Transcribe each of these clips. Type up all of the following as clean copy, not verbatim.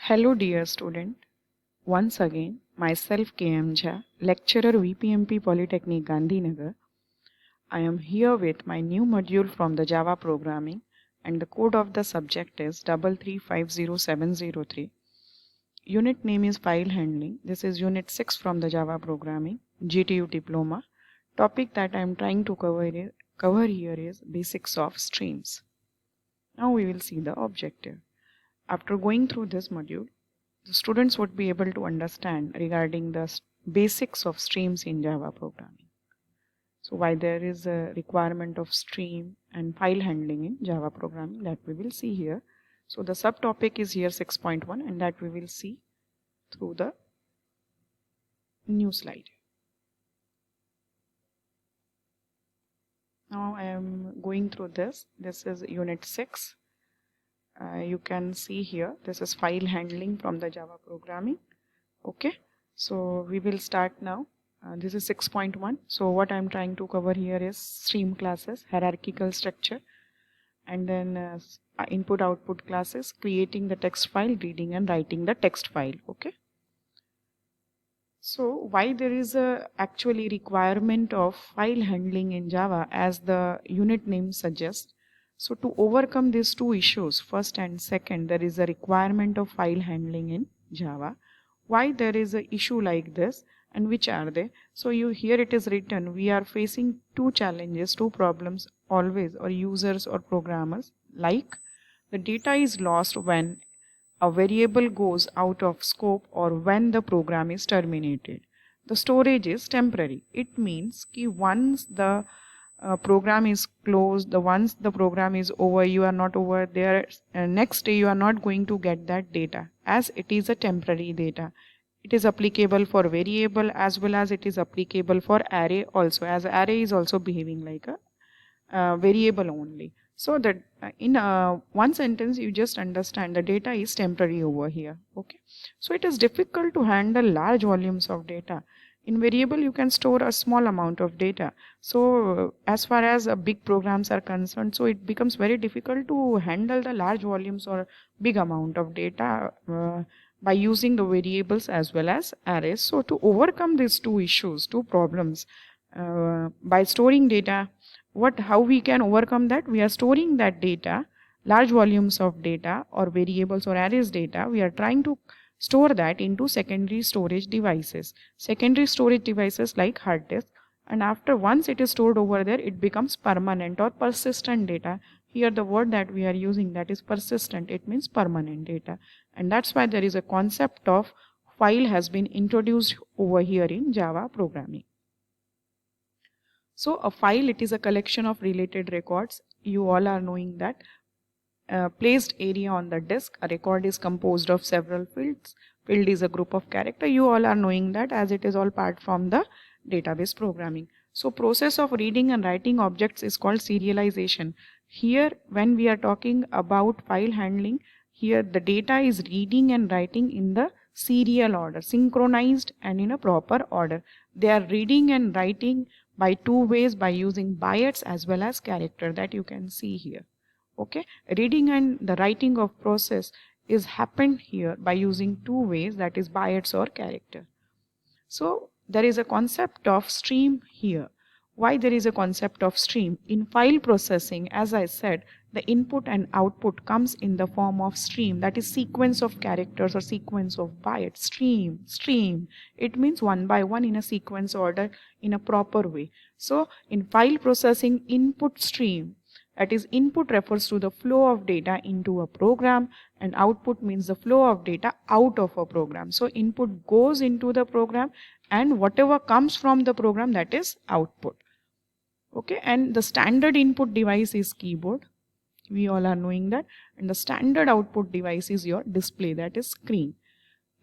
Hello dear student, once again myself KM Jha, lecturer VPMP Polytechnic Gandhinagar. I am here with my new module from the Java programming and the code of the subject is 3350703. Unit name is file handling. This is unit 6 from the Java programming, GTU diploma. Topic that I am trying to cover here is basics of streams. Now we will see the objective. After going through this module, the students would be able to understand regarding the basics of streams in Java programming. So why there is a requirement of stream and file handling in Java programming, that we will see here. So the subtopic is here 6.1 and that we will see through the new slide. Now I am going through this. This is unit 6. You can see here this is file handling from the Java programming. Okay, so we will start now. This is 6.1. so what I'm trying to cover here is stream classes, hierarchical structure, and then input output classes, creating the text file, reading and writing the text file. Okay, so why there is a actually requirement of file handling in Java as the unit name suggests. So to overcome these two issues, first and second, there is a requirement of file handling in Java. Why there is an issue like this and which are they? So here it is written, we are facing two challenges, two problems always, or users or programmers, like the data is lost when a variable goes out of scope or when the program is terminated. The storage is temporary. It means that once the program is closed, once the program is over, you are not over there, next day you are not going to get that data, as it is a temporary data. It is applicable for variable as well as it is applicable for array also, as array is also behaving like a variable only. So that in one sentence you just understand the data is temporary over here. Okay, so it is difficult to handle large volumes of data. In variable you can store a small amount of data. So as far as big programs are concerned, so it becomes very difficult to handle the large volumes or big amount of data by using the variables as well as arrays. So to overcome these two issues, two problems, by storing data, how we can overcome that? We are storing that data, large volumes of data or variables or arrays data, we are trying to store that into secondary storage devices. Secondary storage devices like hard disk, and after once it is stored over there, it becomes permanent or persistent data. Here the word that we are using, that is persistent, it means permanent data, and that's why there is a concept of file has been introduced over here in Java programming. So a file, it is a collection of related records. You all are knowing that. Placed area on the disk, a record is composed of several fields. Field is a group of character. You all are knowing that, as it is all part from the database programming. So process of reading and writing objects is called serialization. Here when we are talking about file handling, here the data is reading and writing in the serial order, synchronized and in a proper order. They are reading and writing by two ways, by using bytes as well as character, that you can see here. Okay, reading and the writing of process is happened here by using two ways, that is bytes or character. So there is a concept of stream here. Why there is a concept of stream? In file processing, as I said, the input and output comes in the form of stream, that is sequence of characters or sequence of bytes. Stream, it means one by one in a sequence order in a proper way. So in file processing, input stream, that is input refers to the flow of data into a program, and output means the flow of data out of a program. So input goes into the program and whatever comes from the program, that is output. Okay, and the standard input device is keyboard. We all are knowing that. And the standard output device is your display, that is screen.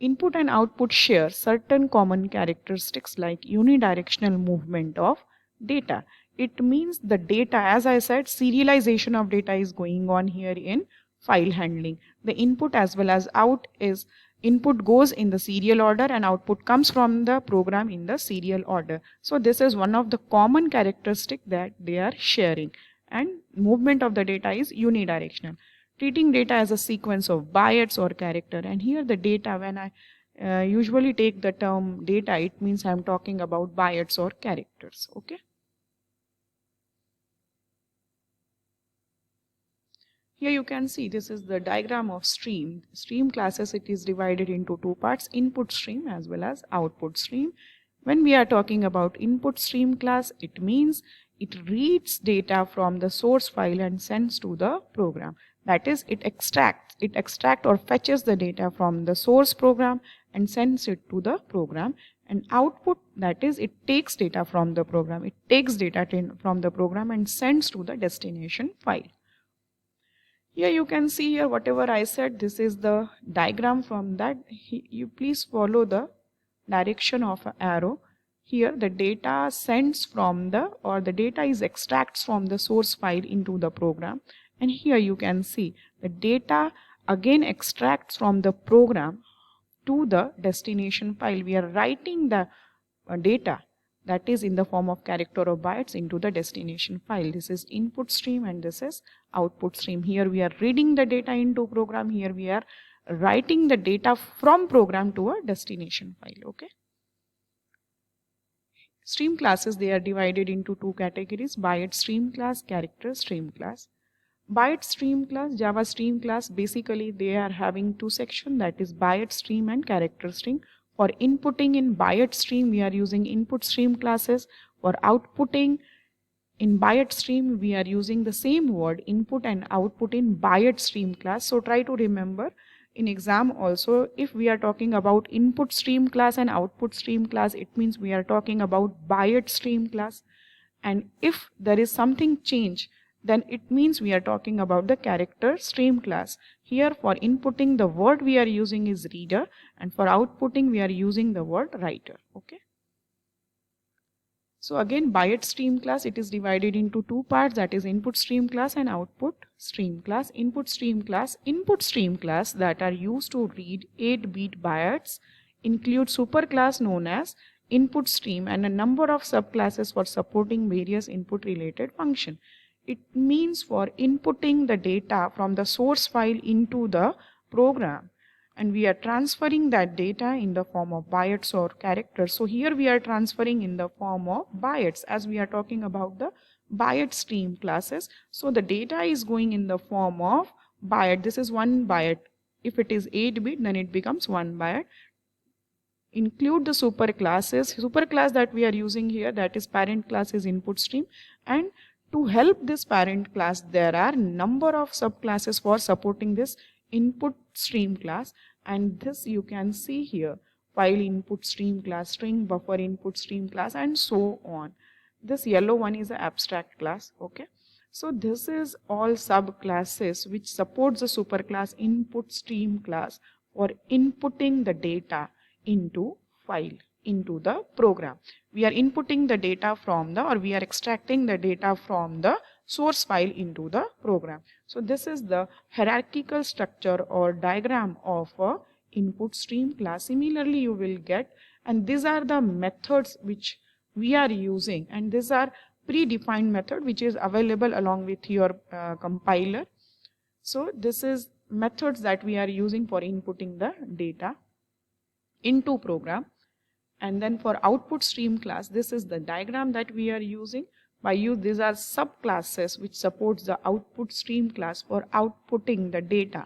Input and output share certain common characteristics like unidirectional movement of data. It means the data, as I said, serialization of data is going on here in file handling. The input as well as out is, input goes in the serial order and output comes from the program in the serial order. So this is one of the common characteristic that they are sharing, and movement of the data is unidirectional. treating data as a sequence of bytes or character. And here the data, when I usually take the term data, it means I'm talking about bytes or characters. Okay. Here you can see this is the diagram of stream. Stream classes, it is divided into two parts, input stream as well as output stream. When we are talking about input stream class, it means it reads data from the source file and sends to the program. That is, it extracts or fetches the data from the source program and sends it to the program. And output, that is, it takes data from the program. It takes data from the program and sends to the destination file. Here you can see here whatever I said, this is the diagram from that. You please follow the direction of an arrow. Here the data sends from the data is extracts from the source file into the program. And here you can see the data again extracts from the program to the destination file. We are writing the data that is in the form of character or bytes into the destination file. This is input stream and this is output stream. Here we are reading the data into program. Here we are writing the data from program to a destination file. Okay. Stream classes, they are divided into two categories: byte stream class, character stream class. Byte stream class, Java stream class, basically they are having two sections, that is byte stream and character stream. For inputting in byte stream, we are using input stream classes. For outputting in byte stream, we are using the same word, input and output, in byte stream class. So try to remember in exam also, if we are talking about input stream class and output stream class, it means we are talking about byte stream class. And if there is something change, then it means we are talking about the character stream class. Here for inputting, the word we are using is reader, and for outputting we are using the word writer. Okay. So again, byte stream class, it is divided into two parts, that is input stream class and output stream class. Input stream class that are used to read 8-bit bytes include superclass known as input stream and a number of subclasses for supporting various input related functions. It means for inputting the data from the source file into the program, and we are transferring that data in the form of bytes or characters. So here we are transferring in the form of bytes, as we are talking about the byte stream classes. So the data is going in the form of byte. This is 1 byte. If it is 8-bit, then it becomes 1 byte. Include the superclasses. Superclass that we are using here, that is parent class, is input stream, and to help this parent class, there are number of subclasses for supporting this input stream class, and this you can see here: file input stream class, string buffer input stream class, and so on. This yellow one is an abstract class. Okay. So this is all subclasses which supports the superclass input stream class for inputting the data into file, into the program. We are inputting the data from we are extracting the data from the source file into the program. So this is the hierarchical structure or diagram of a input stream class. Similarly, you will get, and these are the methods which we are using, and these are predefined method which is available along with your compiler. So this is methods that we are using for inputting the data into program. And then for output stream class, this is the diagram that we are using. These are subclasses which supports the output stream class for outputting the data.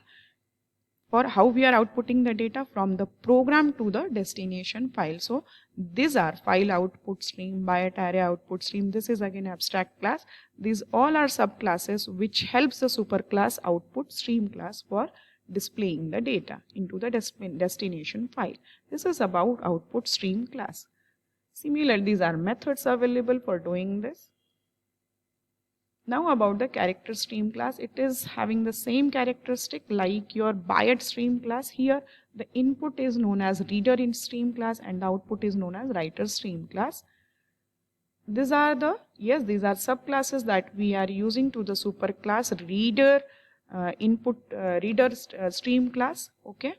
For how we are outputting the data from the program to the destination file. So these are file output stream, byte array output stream. This is again abstract class. These all are subclasses which helps the superclass output stream class for displaying the data into the destination file. This is about output stream class. Similarly, these are methods available for doing this. Now about the character stream class, it is having the same characteristic like your byte stream class. Here the input is known as reader in stream class and the output is known as writer stream class. These are subclasses that we are using to the superclass reader reader stream class. Okay,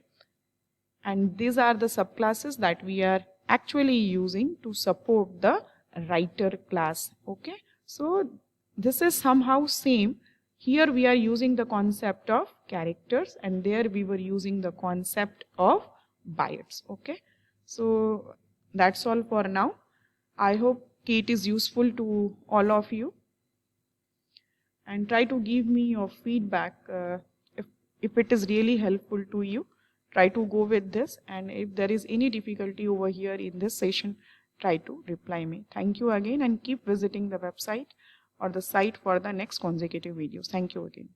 and these are the subclasses that we are actually using to support the writer class. Okay, so this is somehow same. Here we are using the concept of characters, and there we were using the concept of bytes. Okay, so that's all for now. I hope it is useful to all of you, and try to give me your feedback if it is really helpful to you. Try to go with this, and if there is any difficulty over here in this session, try to reply me. Thank you again, and keep visiting the website or the site for the next consecutive videos. Thank you again.